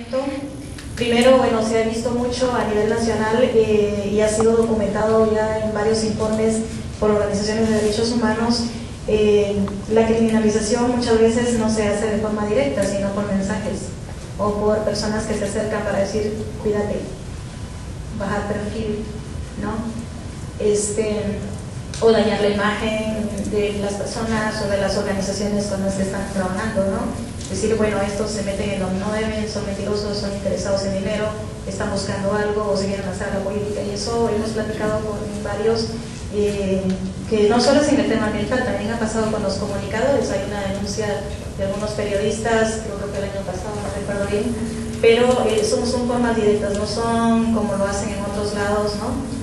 comento. Primero, bueno, se ha visto mucho a nivel nacional y ha sido documentado ya en varios informes por organizaciones de derechos humanos. La criminalización muchas veces no se hace de forma directa, sino por mensajes o por personas que se acercan para decir, cuídate, bajar perfil, ¿no? O dañar la imagen de las personas o de las organizaciones con las que están trabajando, ¿no? Decir, bueno, estos se meten en donde no deben, son mentirosos, son interesados en dinero, están buscando algo o se quieren lanzar a la política. Y eso hemos platicado con varios, que no solo es en el tema ambiental, también ha pasado con los comunicadores. Hay una denuncia de algunos periodistas, creo que el año pasado, no recuerdo bien, pero son formas directas, no son como lo hacen en otros lados, ¿no?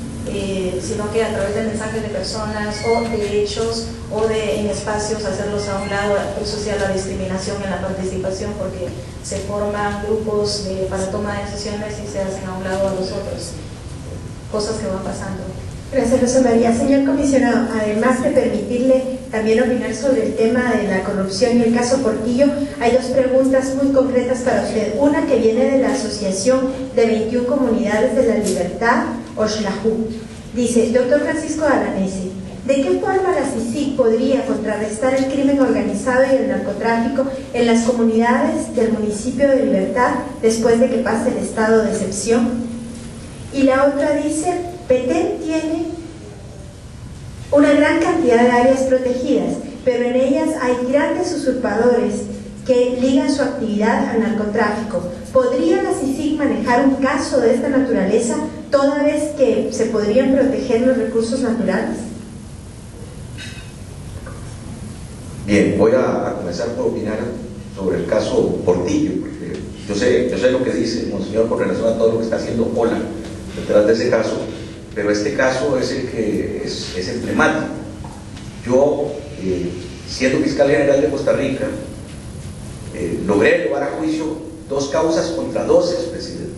Sino que a través de mensajes de personas o de hechos o en espacios hacerlos a un lado. Eso sí, a la discriminación en la participación, porque se forman grupos para toma de decisiones y se hacen a un lado a los otros, cosas que van pasando. Gracias, Rosa María. Señor comisionado, además de permitirle también opinar sobre el tema de la corrupción y el caso Portillo, hay dos preguntas muy concretas para usted. Una que viene de la Asociación de 21 Comunidades de la Libertad, OXLAJU. Dice, doctor Francisco Alanese, ¿de qué forma la CICIG podría contrarrestar el crimen organizado y el narcotráfico en las comunidades del municipio de Libertad después de que pase el estado de excepción? Y la otra dice, Petén tiene una gran cantidad de áreas protegidas, pero en ellas hay grandes usurpadores que ligan su actividad al narcotráfico. ¿Podría la CICIG manejar un caso de esta naturaleza, toda vez que se podrían proteger los recursos naturales? Bien, voy a comenzar por opinar sobre el caso Portillo, porque yo sé lo que dice Monseñor con relación a todo lo que está haciendo Ola detrás de ese caso, pero este caso es el que es emblemático. Yo, siendo fiscal general de Costa Rica, logré llevar a juicio 2 causas contra 2 expresidentes.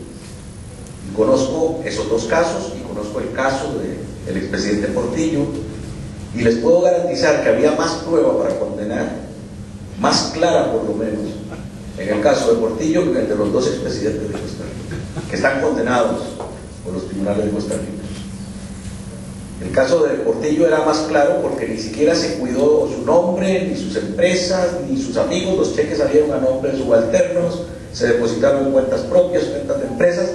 Y conozco esos 2 casos y conozco el caso del expresidente Portillo, y les puedo garantizar que había más prueba para condenar, más clara por lo menos, en el caso de Portillo que en el de los 2 expresidentes de Costa Rica, que están condenados por los tribunales de Costa Rica. El caso de Portillo era más claro porque ni siquiera se cuidó su nombre, ni sus empresas, ni sus amigos. Los cheques salieron a nombre de subalternos, se depositaron en cuentas propias, cuentas de empresas,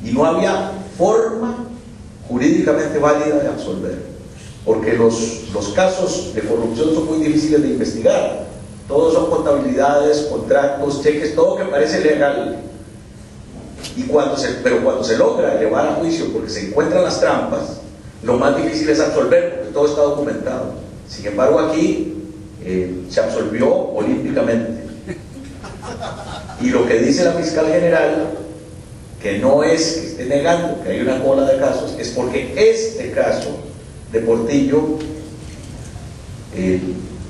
y no había forma jurídicamente válida de absolver, porque los casos de corrupción son muy difíciles de investigar. Todos son contabilidades, contratos, cheques, todo que parece legal. Pero cuando se logra llevar a juicio porque se encuentran las trampas, lo más difícil es absolver, porque todo está documentado. Sin embargo, aquí se absolvió olímpicamente. Y lo que dice la fiscal general, que no es que esté negando que hay una cola de casos, es porque este caso de Portillo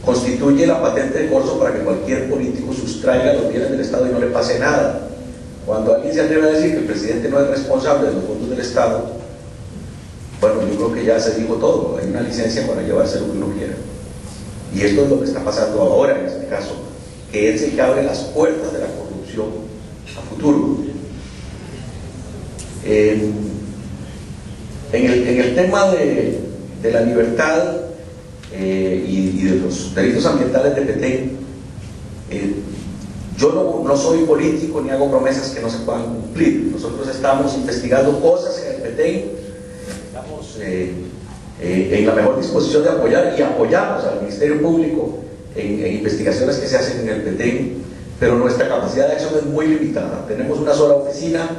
constituye la patente de corso para que cualquier político sustraiga los bienes del Estado y no le pase nada. Cuando alguien se atreve a decir que el presidente no es responsable de los fondos del Estado, bueno, yo creo que ya se dijo todo. Hay una licencia para llevarse lo que uno quiera. Y esto es lo que está pasando ahora en este caso, que es el que abre las puertas de la corrupción a futuro. En el tema de la libertad y de los delitos ambientales de Petén, yo no soy político ni hago promesas que no se puedan cumplir. Nosotros estamos investigando cosas en el Petén, estamos en la mejor disposición de apoyar y apoyamos al Ministerio Público en investigaciones que se hacen en el Petén, pero nuestra capacidad de acción es muy limitada. Tenemos una sola oficina,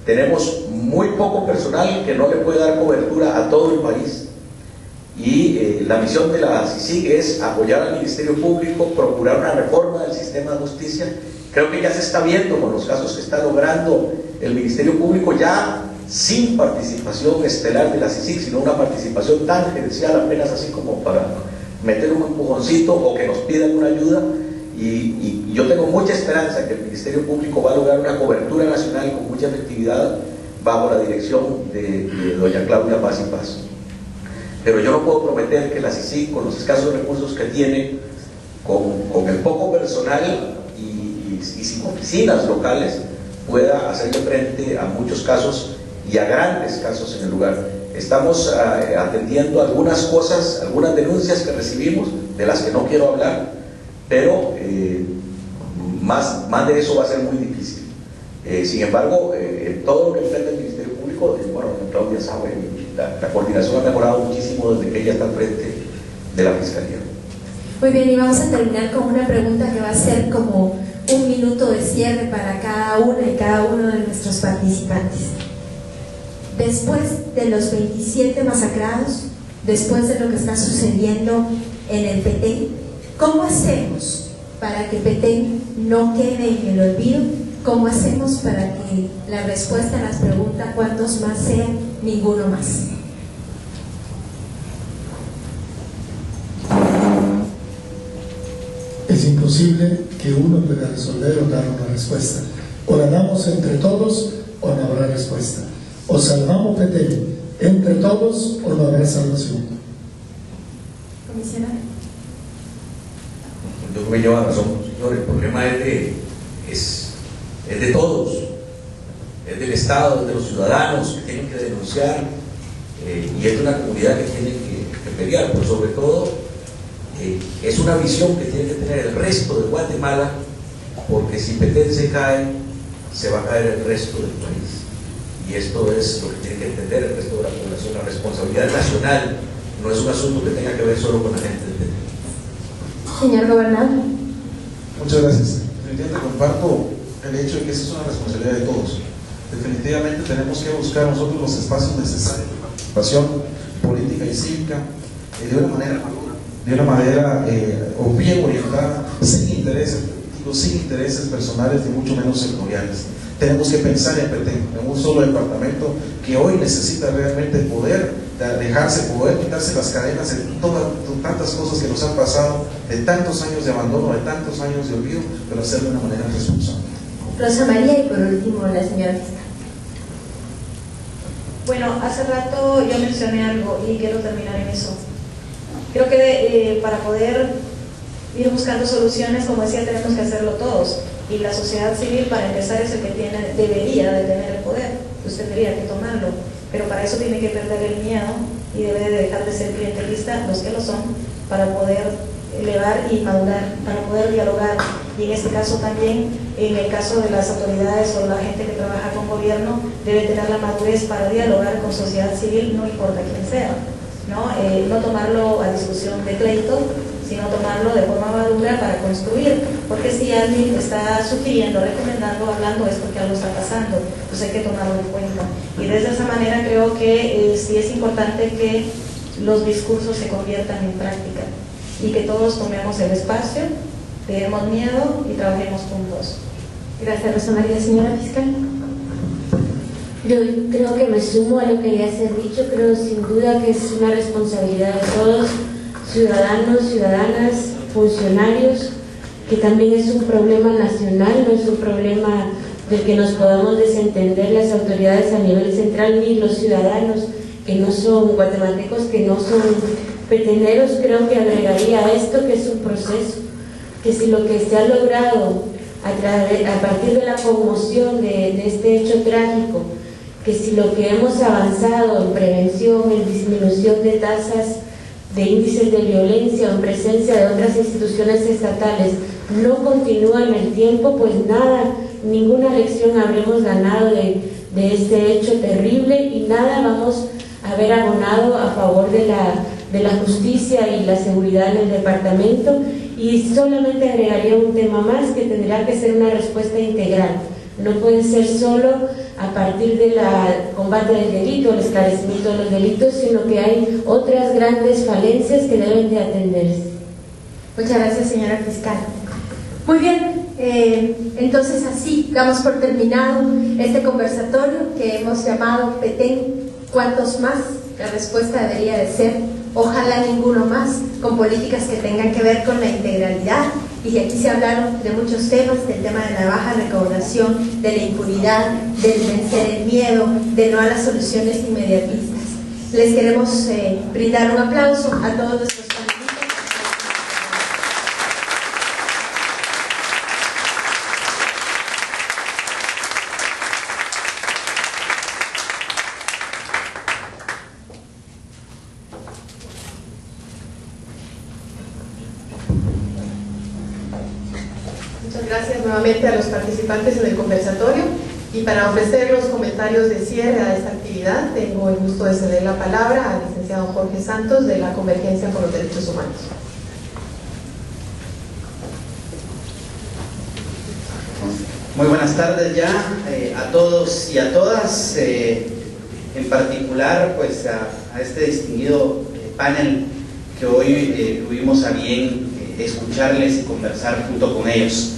tenemos muy poco personal que no le puede dar cobertura a todo el país, y la misión de la CICIG es apoyar al Ministerio Público, procurar una reforma del sistema de justicia. Creo que ya se está viendo con los casos que está logrando el Ministerio Público, ya sin participación estelar de la CICIG, sino una participación tangencial, apenas así como para meter un empujoncito o que nos pidan una ayuda. Y yo tengo mucha esperanza que el Ministerio Público va a lograr una cobertura nacional con mucha efectividad bajo la dirección de doña Claudia Paz y Paz. Pero yo no puedo prometer que la CICIG, con los escasos recursos que tiene, con el poco personal y sin oficinas locales, pueda hacerle frente a muchos casos y a grandes casos en el lugar. Estamos atendiendo algunas cosas, algunas denuncias que recibimos, de las que no quiero hablar, pero más de eso va a ser muy difícil. Sin embargo, todo lo que enfrenta el Ministerio Público, bueno, Claudia sabe, la coordinación ha mejorado muchísimo desde que ella está al frente de la Fiscalía. Muy bien, y vamos a terminar con una pregunta que va a ser como un minuto de cierre para cada una y cada uno de nuestros participantes. Después de los 27 masacrados, después de lo que está sucediendo en el Petén, ¿cómo hacemos para que Petén no quede en el olvido? ¿Cómo hacemos para que la respuesta a las preguntas ¿cuántos más sean? Ninguno más. Es imposible que uno pueda resolver o dar una respuesta. O la damos entre todos o no habrá respuesta. O salvamos Petén entre todos o no habrá salvación. Comisionado. Yo creo que lleva razón, señor. El problema es de todos, es del Estado, es de los ciudadanos que tienen que denunciar, y es de una comunidad que tiene que pelear, pero sobre todo es una visión que tiene que tener el resto de Guatemala, porque si Petén se cae, se va a caer el resto del país. Y esto es lo que tiene que entender el resto de la población. La responsabilidad nacional no es un asunto que tenga que ver solo con la gente del Petén. Señor gobernador. Muchas gracias. Definitivamente comparto el hecho de que esa es una responsabilidad de todos. Definitivamente tenemos que buscar nosotros los espacios necesarios de participación política y cívica de una manera madura, de una manera o bien orientada, sin intereses personales ni mucho menos sectoriales. Tenemos que pensar en Petén, en un solo departamento que hoy necesita realmente poder quitarse las cadenas de tantas cosas que nos han pasado, de tantos años de abandono, de tantos años de olvido, pero hacerlo de una manera responsable. Rosa María, y por último la señora fiscal. Bueno, hace rato yo mencioné algo y quiero terminar en eso. Creo que para poder ir buscando soluciones, como decía, tenemos que hacerlo todos. Y la sociedad civil, para empezar, es el que debería de tener el poder. Usted tendría que tomarlo. Pero para eso tiene que perder el miedo y debe de dejar de ser clientelista, los que lo son, para poder elevar y madurar, para poder dialogar. Y en este caso también, en el caso de las autoridades o la gente que trabaja con gobierno, debe tener la madurez para dialogar con sociedad civil, no importa quién sea, no tomarlo a discusión de pleito, sino tomarlo de forma madura para construir, porque si alguien está sugiriendo, recomendando, hablando, es porque algo está pasando, pues hay que tomarlo en cuenta. Y desde esa manera creo que sí es importante que los discursos se conviertan en práctica y que todos tomemos el espacio, dejemos miedo y trabajemos juntos. Gracias, Rosa María. Señora fiscal. Yo creo que me sumo a lo que ya se ha dicho. Creo sin duda que es una responsabilidad de todos, ciudadanos, ciudadanas, funcionarios, que también es un problema nacional, no es un problema del que nos podamos desentender las autoridades a nivel central ni los ciudadanos que no son guatemaltecos, que no son peteneros. Creo que agregaría a esto que es un proceso, que si lo que se ha logrado a partir de la conmoción de este hecho trágico, que si lo que hemos avanzado en prevención, en disminución de tasas de índices de violencia o en presencia de otras instituciones estatales no continúa en el tiempo, pues nada, ninguna lección habremos ganado de este hecho terrible y nada vamos a haber abonado a favor de la justicia y la seguridad en el departamento. Y solamente agregaría un tema más, que tendrá que ser una respuesta integral. No puede ser solo a partir del combate del delito, el esclarecimiento de los delitos, sino que hay otras grandes falencias que deben de atenderse. Muchas gracias, señora fiscal. Muy bien, entonces así damos por terminado este conversatorio que hemos llamado Petén, ¿cuántos más? La respuesta debería de ser ojalá ninguno más, con políticas que tengan que ver con la integralidad. Y aquí se hablaron de muchos temas, del tema de la baja recaudación, de la impunidad, del vencer el miedo, de no a las soluciones inmediatistas. Les queremos brindar un aplauso a todos nuestros nuevamente a los participantes en el conversatorio y para ofrecer los comentarios de cierre a esta actividad tengo el gusto de ceder la palabra al licenciado Jorge Santos de la Convergencia por los Derechos Humanos. Muy buenas tardes ya a todos y a todas, en particular pues a este distinguido panel que hoy tuvimos a bien escucharles y conversar junto con ellos.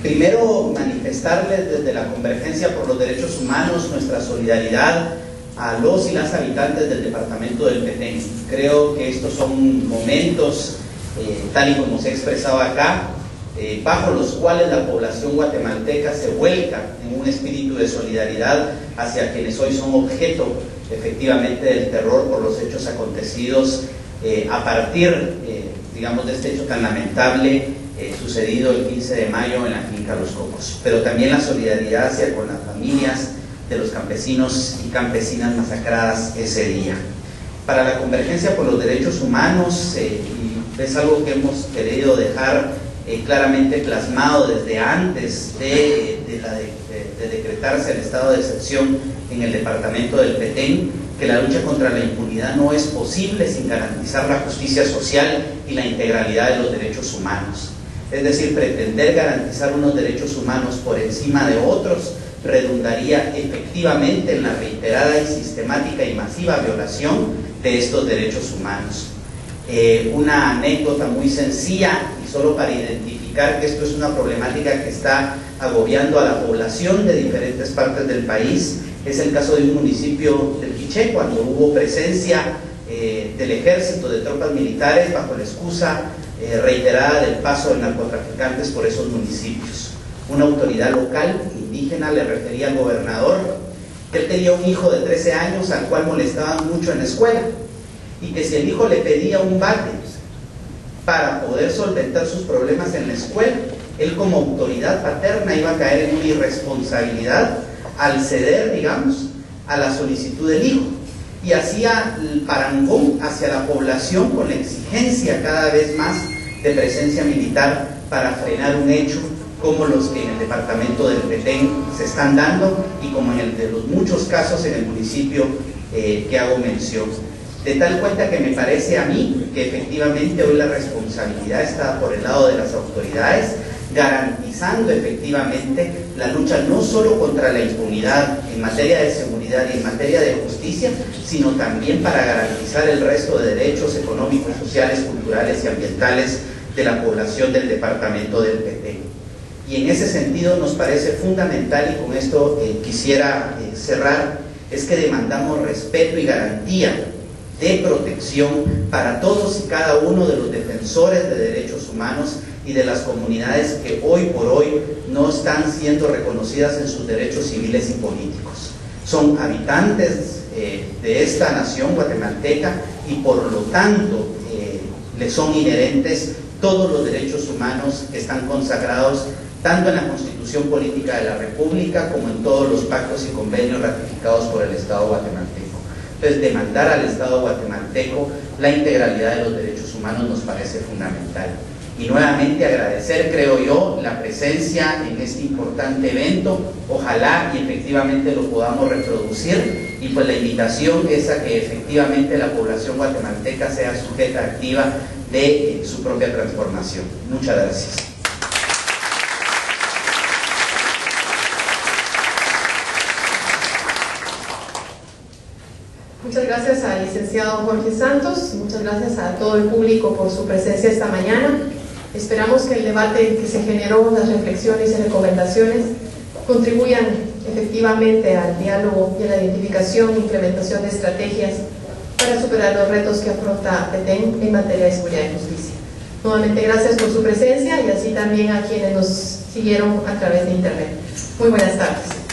Primero, manifestarles desde la Convergencia por los Derechos Humanos nuestra solidaridad a los y las habitantes del departamento del Petén. Creo que estos son momentos, tal y como se ha expresado acá, bajo los cuales la población guatemalteca se vuelca en un espíritu de solidaridad hacia quienes hoy son objeto efectivamente del terror por los hechos acontecidos a partir, digamos, de este hecho tan lamentable sucedido el 15 de mayo en la finca Los Cocos, pero también la solidaridad hacia con las familias de los campesinos y campesinas masacradas ese día. Para la Convergencia por los Derechos Humanos, y es algo que hemos querido dejar claramente plasmado desde antes de decretarse el estado de excepción en el departamento del Petén, que la lucha contra la impunidad no es posible sin garantizar la justicia social y la integralidad de los derechos humanos. Es decir, pretender garantizar unos derechos humanos por encima de otros redundaría efectivamente en la reiterada y sistemática y masiva violación de estos derechos humanos. Una anécdota muy sencilla y solo para identificar que esto es una problemática que está agobiando a la población de diferentes partes del país es el caso de un municipio del Quiché, cuando hubo presencia del ejército, de tropas militares bajo la excusa reiterada del paso de narcotraficantes por esos municipios. Una autoridad local indígena le refería al gobernador que él tenía un hijo de 13 años al cual molestaban mucho en la escuela y que si el hijo le pedía un bate para poder solventar sus problemas en la escuela, él como autoridad paterna iba a caer en una irresponsabilidad al ceder, digamos, a la solicitud del hijo, y hacía el parangón hacia la población con la exigencia cada vez más de presencia militar para frenar un hecho como los que en el departamento del Petén se están dando y como en el de los muchos casos en el municipio que hago mención. De tal cuenta que me parece a mí que efectivamente hoy la responsabilidad está por el lado de las autoridades, garantizando efectivamente la lucha no solo contra la impunidad en materia de seguridad y en materia de justicia, sino también para garantizar el resto de derechos económicos, sociales, culturales y ambientales de la población del departamento del Petén. Y en ese sentido nos parece fundamental, y con esto quisiera cerrar, es que demandamos respeto y garantía de protección para todos y cada uno de los defensores de derechos humanos y de las comunidades que hoy por hoy no están siendo reconocidas en sus derechos civiles y políticos. Son habitantes de esta nación guatemalteca y por lo tanto les son inherentes todos los derechos humanos que están consagrados tanto en la Constitución Política de la República como en todos los pactos y convenios ratificados por el Estado guatemalteco. Entonces, demandar al Estado guatemalteco la integralidad de los derechos humanos nos parece fundamental. Y nuevamente agradecer, creo yo, la presencia en este importante evento. Ojalá y efectivamente lo podamos reproducir, y pues la invitación es a que efectivamente la población guatemalteca sea sujeta activa de su propia transformación. Muchas gracias. Muchas gracias al licenciado Jorge Santos, muchas gracias a todo el público por su presencia esta mañana. Esperamos que el debate que se generó, las reflexiones y recomendaciones contribuyan efectivamente al diálogo y a la identificación e implementación de estrategias para superar los retos que afronta Petén en materia de seguridad y justicia. Nuevamente gracias por su presencia y así también a quienes nos siguieron a través de internet. Muy buenas tardes.